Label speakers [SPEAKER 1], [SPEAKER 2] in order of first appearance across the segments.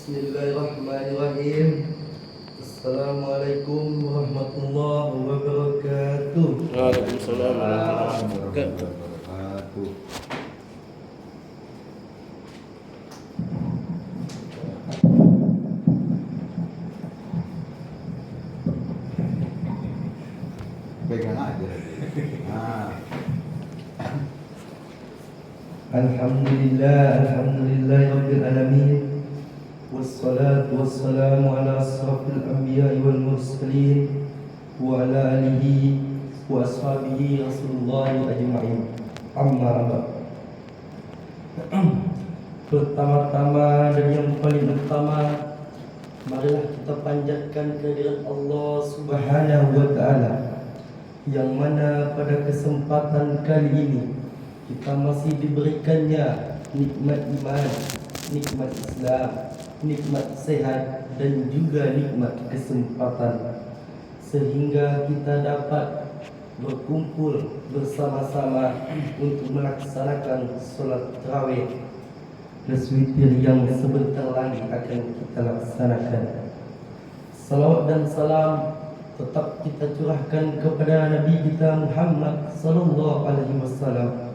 [SPEAKER 1] Bismillahirrahmanirrahim. Assalamualaikum warahmatullahi wabarakatuh.
[SPEAKER 2] Waalaikumsalam warahmatullahi wabarakatuh. Pegang aja.
[SPEAKER 1] Alhamdulillah rabbil alamin. Wassalatu wassalamu ala asrafil anbiya'i wal mursalin wa ala alihi wa ashabihi Rasulullah ajma'in. Amma ba'd. Pertama-tama dan yang paling utama, marilah kita panjatkan kehadirat Allah Subhanahu wa taala, yang mana pada kesempatan kali ini kita masih diberikannya nikmat iman, nikmat Islam, nikmat sehat dan juga nikmat kesempatan, sehingga kita dapat berkumpul bersama-sama untuk melaksanakan solat tarawih dan witir yang sebentar lagi akan kita laksanakan. Salawat dan salam tetap kita curahkan kepada Nabi kita Muhammad sallallahu alaihi wasallam,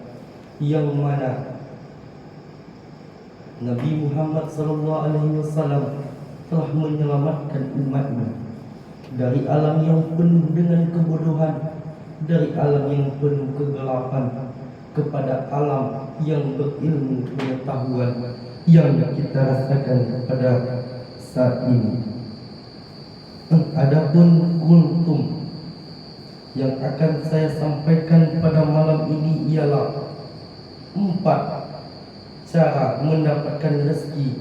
[SPEAKER 1] yang mana Nabi Muhammad sallallahu alaihi wasallam telah menyelamatkan umatnya dari alam yang penuh dengan kebodohan, dari alam yang penuh kegelapan, kepada alam yang berilmu pengetahuan yang kita rasakan pada saat ini. Adapun kultum yang akan saya sampaikan pada malam ini ialah 4 cara mendapatkan rezeki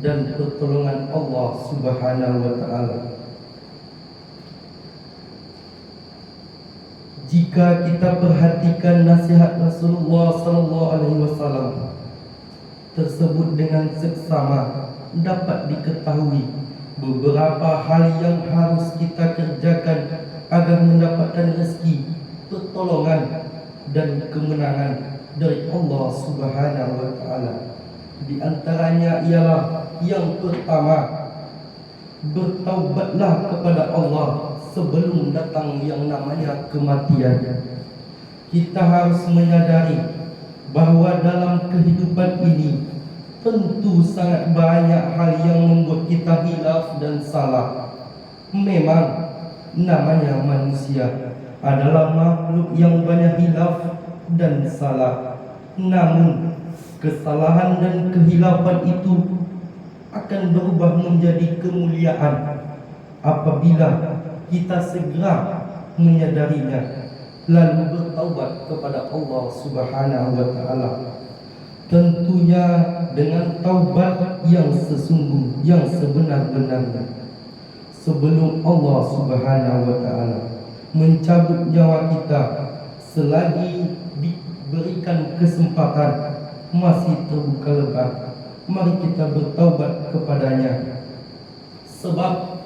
[SPEAKER 1] dan pertolongan Allah Subhanahu wa taala. Jika kita perhatikan nasihat Rasulullah sallallahu alaihi wasallam tersebut dengan seksama, dapat diketahui beberapa hal yang harus kita kerjakan agar mendapatkan rezeki, pertolongan dan kemenangan dari Allah Subhanahu wa taala. Di antaranya ialah yang pertama, bertaubatlah kepada Allah sebelum datang yang namanya kematian. Kita harus menyadari bahawa dalam kehidupan ini tentu sangat banyak hal yang membuat kita hilaf dan salah. Memang namanya manusia adalah makhluk yang banyak hilaf dan salah. Namun kesalahan dan kehilafan itu akan berubah menjadi kemuliaan apabila kita segera menyadarinya lalu bertaubat kepada Allah Subhanahu wa taala. Tentunya dengan taubat yang sesungguh, yang sebenar-benarnya, sebelum Allah Subhanahu wa taala mencabut nyawa kita selagi diberikan kesempatan masih terbuka lebar. Mari kita bertaubat kepadanya, sebab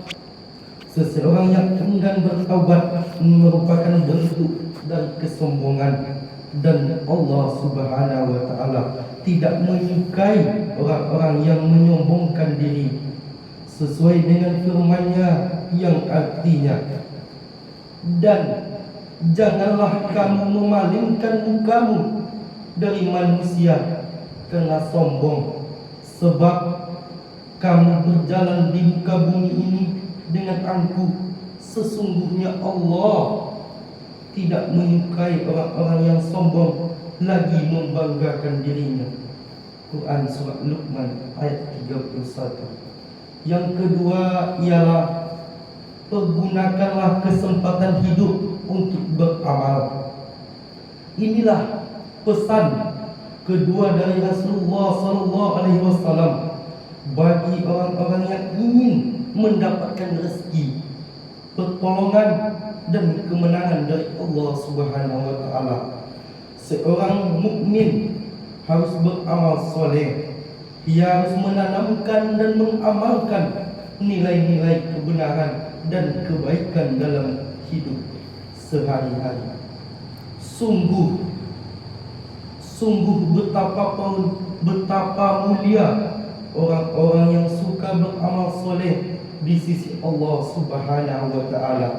[SPEAKER 1] seseorang yang enggan bertaubat merupakan bentuk dari kesombongan, dan Allah Subhanahu wa taala tidak menyukai orang-orang yang menyombongkan diri, sesuai dengan firman-Nya yang artinya, dan janganlah kamu memalingkan mukamu dari manusia karena sombong, sebab kamu berjalan di muka bumi ini dengan angkuh. Sesungguhnya Allah tidak menyukai orang-orang yang sombong lagi membanggakan dirinya. Quran Surah Luqman ayat 31. Yang kedua ialah pergunakanlah kesempatan hidup untuk beramal. Inilah pesan kedua dari Rasulullah sallallahu alaihi wasallam bagi orang-orang yang ingin mendapatkan rezeki, pertolongan dan kemenangan dari Allah Subhanahu wa taala. Seorang mukmin harus beramal soleh. Ia harus menanamkan dan mengamalkan nilai-nilai kebenaran dan kebaikan dalam hidup sehari-hari. Sungguh betapa mulia orang-orang yang suka beramal soleh di sisi Allah Subhanahu wa Ta'ala.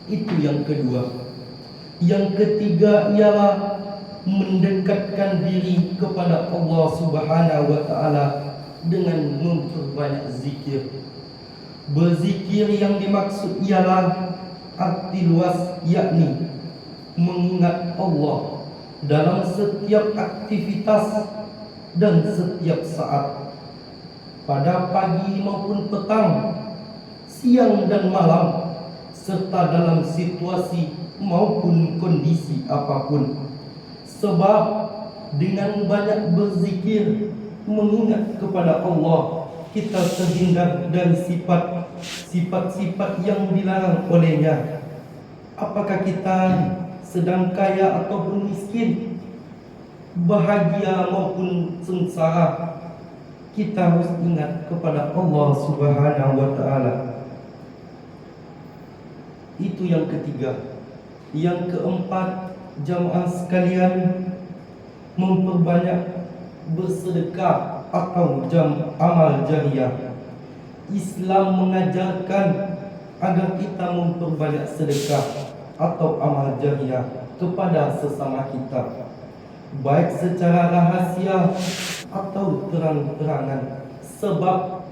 [SPEAKER 1] Itu yang kedua. Yang ketiga ialah mendekatkan diri kepada Allah Subhanahu wa Ta'ala dengan memperbanyak zikir. Berzikir yang dimaksud ialah arti luas, yakni mengingat Allah dalam setiap aktivitas dan setiap saat, pada pagi maupun petang, siang dan malam, serta dalam situasi maupun kondisi apapun. Sebab dengan banyak berzikir, mengingat kepada Allah, kita terhindar dari sifat-sifat yang dilarang olehnya. Apakah kita sedang kaya ataupun miskin, bahagia maupun sengsara, kita harus ingat kepada Allah Subhanahu wa Ta'ala. Itu yang ketiga. Yang keempat, jamaah sekalian, memperbanyak bersedekah atau amal jariah. Islam mengajarkan agar kita memperbanyak sedekah atau amal jariah kepada sesama kita, baik secara rahasia atau terang-terangan. Sebab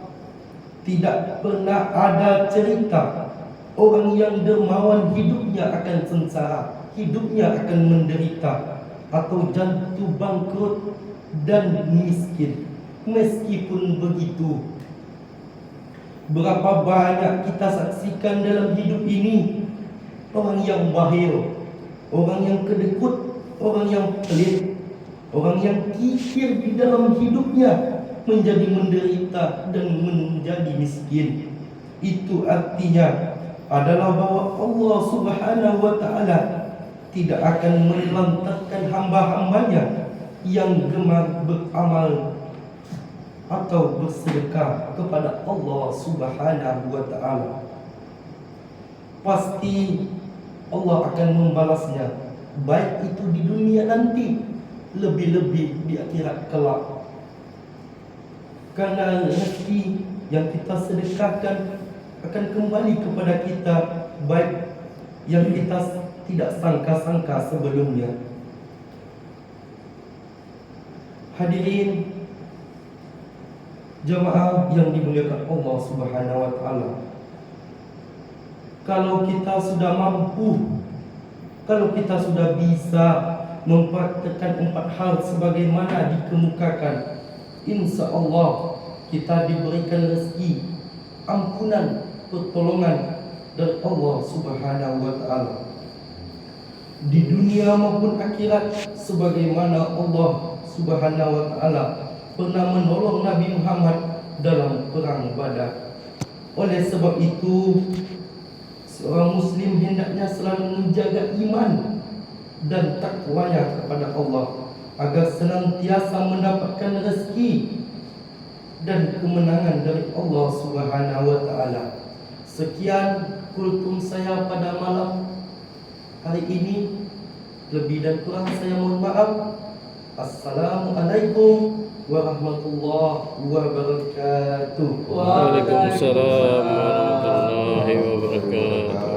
[SPEAKER 1] tidak pernah ada cerita orang yang dermawan hidupnya akan sengsara, hidupnya akan menderita, atau jatuh bangkrut dan miskin. Meskipun begitu, berapa banyak kita saksikan dalam hidup ini orang yang bakhil, orang yang kedekut, orang yang pelit, orang yang kikir di dalam hidupnya, menjadi menderita dan menjadi miskin. Itu artinya adalah bahwa Allah Subhanahu wa Ta'ala tidak akan melantarkan hamba-hambanya yang gemar beramal atau bersedekah kepada Allah Subhanahu wa Ta'ala. Pasti Allah akan membalasnya, baik itu di dunia nanti, lebih-lebih di akhirat kelak. Karena rezeki yang kita sedekahkan akan kembali kepada kita, baik yang kita tidak sangka-sangka sebelumnya. Hadirin jemaah yang dimuliakan Allah Subhanahu wa Ta'ala, kalau kita sudah mampu, kalau kita sudah bisa mempraktikkan 4 hal sebagaimana dikemukakan, insya Allah kita diberikan rezeki, ampunan, pertolongan dari Allah Subhanahu wa Ta'ala di dunia maupun akhirat, sebagaimana Allah Subhanahu wa Ta'ala pernah menolong Nabi Muhammad dalam perang Badar. Oleh sebab itu, seorang muslim hendaknya selalu menjaga iman dan takwanya kepada Allah, agar senantiasa mendapatkan rezeki dan kemenangan dari Allah Subhanahu wa Ta'ala. Sekian kultum saya pada malam hari ini. Lebih dan kurang saya mohon maaf. Assalamualaikum warahmatullahi wabarakatuh.
[SPEAKER 3] Waalaikumsalam warahmatullahi wabarakatuh.